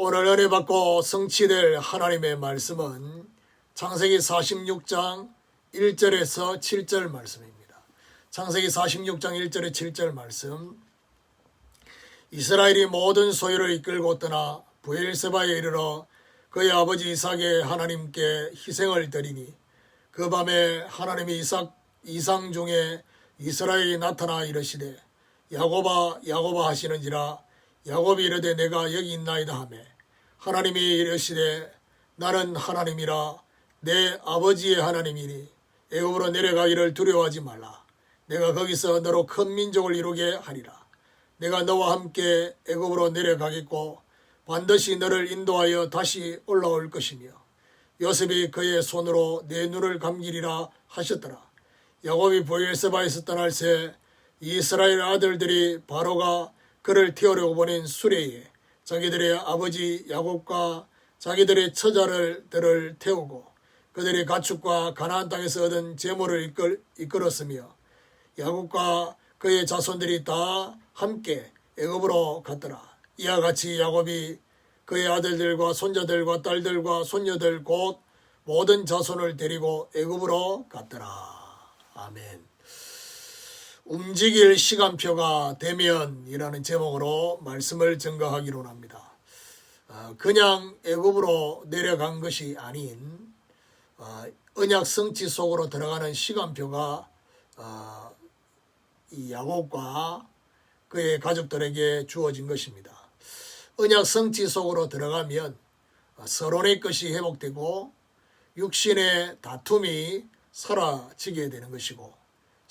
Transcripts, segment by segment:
오늘 은혜 받고 성취될 하나님의 말씀은 창세기 46장 1절에서 7절 말씀입니다. 창세기 46장 1절에 7절 말씀. 이스라엘이 모든 소유를 이끌고 떠나 브엘세바에 이르러 그의 아버지 이삭의 하나님께 희생을 드리니 그 밤에 하나님이 이상 중에 이스라엘이 나타나 이르시되 야곱아 야곱아 하시는지라. 야곱이 이르되 내가 여기 있나이다 하며 하나님이 이르시되 나는 하나님이라 내 아버지의 하나님이니 애굽으로 내려가기를 두려워하지 말라. 내가 거기서 너로 큰 민족을 이루게 하리라. 내가 너와 함께 애굽으로 내려가겠고 반드시 너를 인도하여 다시 올라올 것이며 요셉이 그의 손으로 내 눈을 감기리라 하셨더라. 야곱이 브엘세바에서 떠날 새 이스라엘 아들들이 바로가 그를 태우려고 보낸 수레에 자기들의 아버지 야곱과 자기들의 처자들을 태우고 그들의 가축과 가나안 땅에서 얻은 재물을 이끌었으며 야곱과 그의 자손들이 다 함께 애굽으로 갔더라. 이와 같이 야곱이 그의 아들들과 손자들과 딸들과 손녀들 곧 모든 자손을 데리고 애굽으로 갔더라. 아멘. 움직일 시간표가 되면이라는 제목으로 말씀을 증거하기로 합니다. 그냥 애굽으로 내려간 것이 아닌 언약 성취 속으로 들어가는 시간표가 이 야곱과 그의 가족들에게 주어진 것입니다. 언약 성취 속으로 들어가면 서론의 것이 회복되고 육신의 다툼이 사라지게 되는 것이고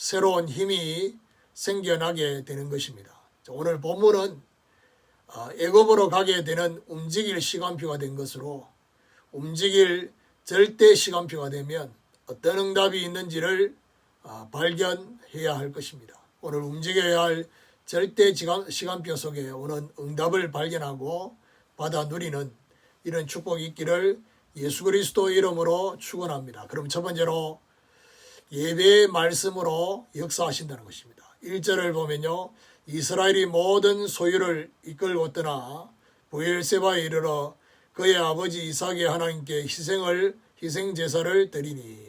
새로운 힘이 생겨나게 되는 것입니다. 오늘 본문은 애굽으로 가게 되는 움직일 시간표가 된 것으로 시간표가 절대 시간표가 되면 어떤 응답이 있는지를 발견해야 할 것입니다. 오늘 움직여야 할 절대 시간표 속에 오는 응답을 발견하고 받아 누리는 이런 축복이 있기를 예수 그리스도 이름으로 축원합니다. 그럼 첫 번째로 예배의 말씀으로 역사하신다는 것입니다. 1절을 보면요. 이스라엘이 모든 소유를 이끌고 떠나 브엘세바에 이르러 그의 아버지 이삭의 하나님께 희생 제사를 드리니.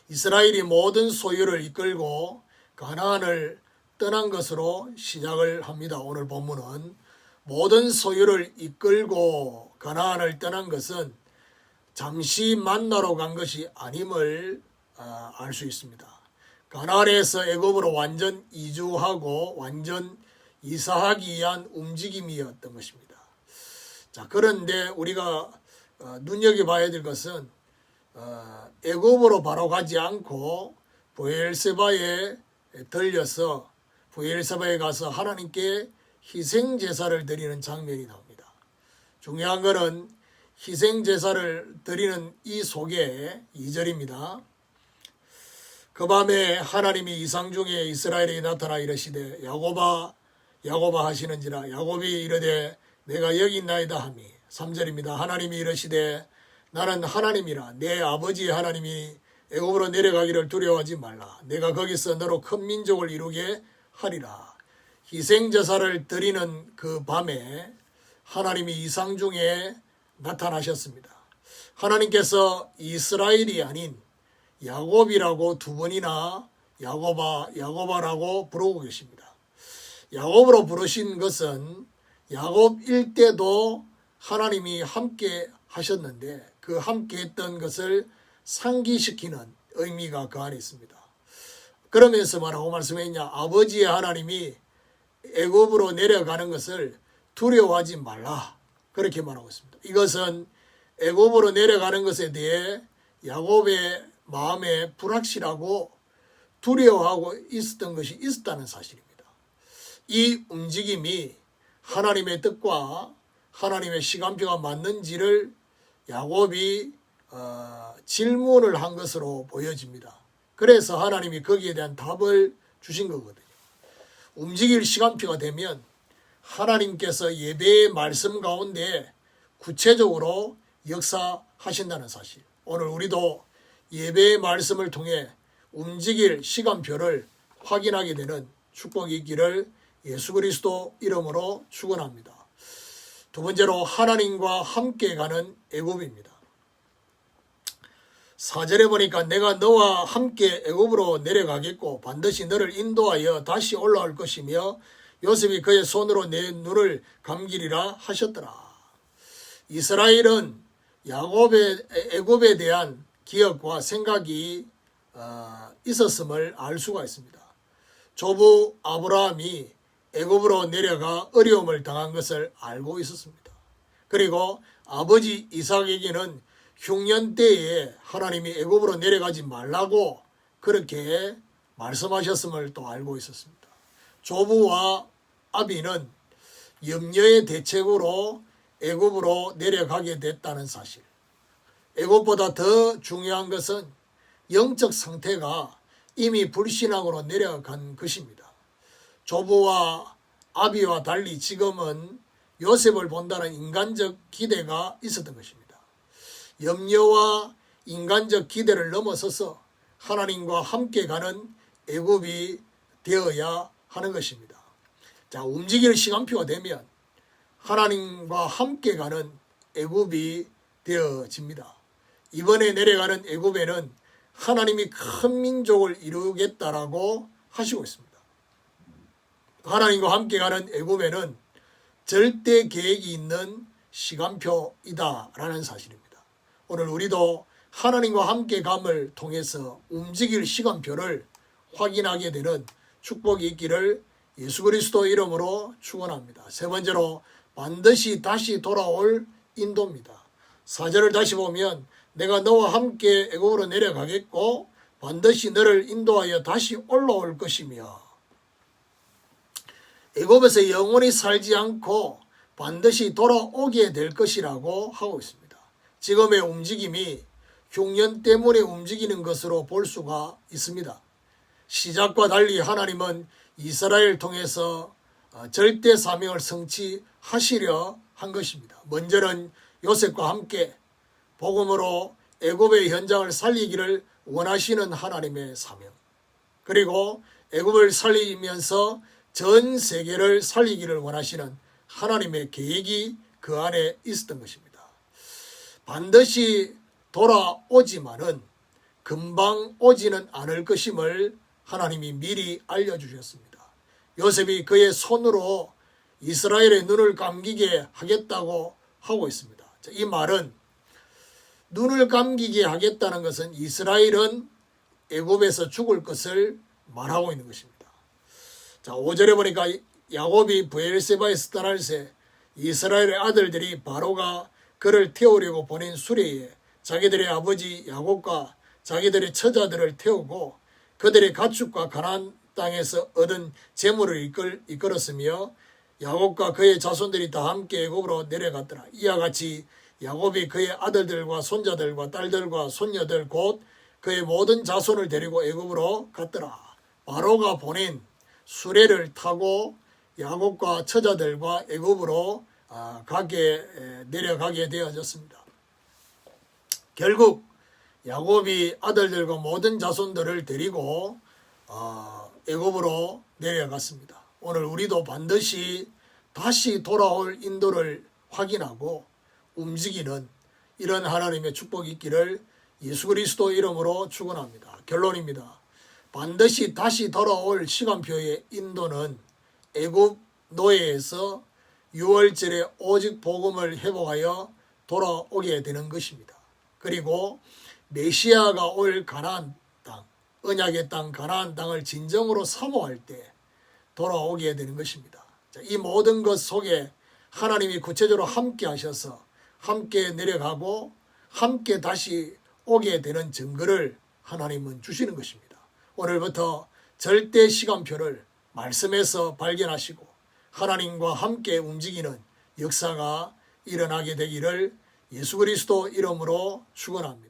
이스라엘이 모든 소유를 이끌고 가나안을 떠난 것으로 시작을 합니다. 오늘 본문은 모든 소유를 이끌고 가나안을 떠난 것은 잠시 만나러 간 것이 아님을 알 수 있습니다. 가나안에서 애굽으로 완전 이주하고 완전 이사하기 위한 움직임이었던 것입니다. 자, 그런데 우리가 눈여겨봐야 될 것은 애굽으로 바로 가지 않고 브엘세바에 들려서 브엘세바에 가서 하나님께 희생 제사를 드리는 장면이 나옵니다. 중요한 것은 희생 제사를 드리는 이 속에 2절입니다. 그 밤에 하나님이 이상 중에 이스라엘이 나타나 이르시되 야곱아 야곱아 하시는지라. 야곱이 이르되 내가 여기 있나이다 하미. 3절입니다. 하나님이 이르시되 나는 하나님이라 내 아버지의 하나님이 애굽으로 내려가기를 두려워하지 말라. 내가 거기서 너로 큰 민족을 이루게 하리라. 희생 제사를 드리는 그 밤에 하나님이 이상 중에 나타나셨습니다. 하나님께서 이스라엘이 아닌 야곱이라고 두 번이나 야곱아 야곱아라고 부르고 계십니다. 야곱으로 부르신 것은 야곱일 때도 하나님이 함께 하셨는데 그 함께 했던 것을 상기시키는 의미가 그 안에 있습니다. 그러면서 뭐라고 말씀했냐. 아버지의 하나님이 애굽으로 내려가는 것을 두려워하지 말라. 그렇게 말하고 있습니다. 이것은 애굽으로 내려가는 것에 대해 야곱의 마음에 불확실하고 두려워하고 있었던 것이 있었다는 사실입니다. 이 움직임이 하나님의 뜻과 하나님의 시간표가 맞는지를 야곱이 질문을 한 것으로 보여집니다. 그래서 하나님이 거기에 대한 답을 주신 거거든요. 움직일 시간표가 되면 하나님께서 예배의 말씀 가운데 구체적으로 역사하신다는 사실. 오늘 우리도 예배의 말씀을 통해 움직일 시간표를 확인하게 되는 축복이 있기를 예수 그리스도 이름으로 축원합니다. 두 번째로 하나님과 함께 가는 애굽입니다. 4절에 보니까 내가 너와 함께 애굽으로 내려가겠고 반드시 너를 인도하여 다시 올라올 것이며 요셉이 그의 손으로 내 눈을 감기리라 하셨더라. 이스라엘은 애굽에 대한 기억과 생각이 있었음을 알 수가 있습니다. 조부 아브라함이 애굽으로 내려가 어려움을 당한 것을 알고 있었습니다. 그리고 아버지 이삭에게는 흉년 때에 하나님이 애굽으로 내려가지 말라고 그렇게 말씀하셨음을 또 알고 있었습니다. 조부와 아비는 염려의 대책으로 애굽으로 내려가게 됐다는 사실. 애굽보다 더 중요한 것은 영적 상태가 이미 불신앙으로 내려간 것입니다. 조부와 아비와 달리 지금은 요셉을 본다는 인간적 기대가 있었던 것입니다. 염려와 인간적 기대를 넘어서서 하나님과 함께 가는 애굽이 되어야 하는 것입니다. 자, 움직일 시간표가 되면 하나님과 함께 가는 애굽이 되어집니다. 이번에 내려가는 애굽에는 하나님이 큰 민족을 이루겠다라고 하시고 있습니다. 하나님과 함께 가는 애굽에는 절대 계획이 있는 시간표이다라는 사실입니다. 오늘 우리도 하나님과 함께 감을 통해서 움직일 시간표를 확인하게 되는 축복이 있기를 예수 그리스도 이름으로 축원합니다. 세 번째로 반드시 다시 돌아올 인도입니다. 4절을 다시 보면 내가 너와 함께 애굽으로 내려가겠고 반드시 너를 인도하여 다시 올라올 것이며 애굽에서 영원히 살지 않고 반드시 돌아오게 될 것이라고 하고 있습니다. 지금의 움직임이 흉년 때문에 움직이는 것으로 볼 수가 있습니다. 시작과 달리 하나님은 이스라엘을 통해서 절대 사명을 성취하시려 한 것입니다. 먼저는 요셉과 함께 복음으로 애굽의 현장을 살리기를 원하시는 하나님의 사명, 그리고 애굽을 살리면서 전 세계를 살리기를 원하시는 하나님의 계획이 그 안에 있었던 것입니다. 반드시 돌아오지만은 금방 오지는 않을 것임을 하나님이 미리 알려주셨습니다. 요셉이 그의 손으로 이스라엘의 눈을 감기게 하겠다고 하고 있습니다. 이 말은 눈을 감기게 하겠다는 것은 이스라엘은 애굽에서 죽을 것을 말하고 있는 것입니다. 자, 5절에 보니까 야곱이 브엘세바에서 떠날 새 이스라엘의 아들들이 바로가 그를 태우려고 보낸 수레에 자기들의 아버지 야곱과 자기들의 처자들을 태우고 그들의 가축과 가나안 땅에서 얻은 재물을 이끌었으며 야곱과 그의 자손들이 다 함께 애굽으로 내려갔더라. 이와 같이 야곱이 그의 아들들과 손자들과 딸들과 손녀들 곧 그의 모든 자손을 데리고 애굽으로 갔더라. 바로가 보낸 수레를 타고 야곱과 처자들과 애굽으로 내려가게 되어졌습니다. 결국 야곱이 아들들과 모든 자손들을 데리고 애굽으로 내려갔습니다. 오늘 우리도 반드시 다시 돌아올 인도를 확인하고 움직이는 이런 하나님의 축복이 있기를 예수 그리스도 이름으로 축원합니다. 결론입니다. 반드시 다시 돌아올 시간표의 인도는 애굽 노예에서 6월절에 오직 복음을 회복하여 돌아오게 되는 것입니다. 그리고 메시아가 올 가나안 땅, 언약의 땅 가나안 땅을 진정으로 사모할 때 돌아오게 되는 것입니다. 이 모든 것 속에 하나님이 구체적으로 함께 하셔서 함께 내려가고 함께 다시 오게 되는 증거를 하나님은 주시는 것입니다. 오늘부터 절대 시간표를 말씀에서 발견하시고 하나님과 함께 움직이는 역사가 일어나게 되기를 예수 그리스도 이름으로 축원합니다.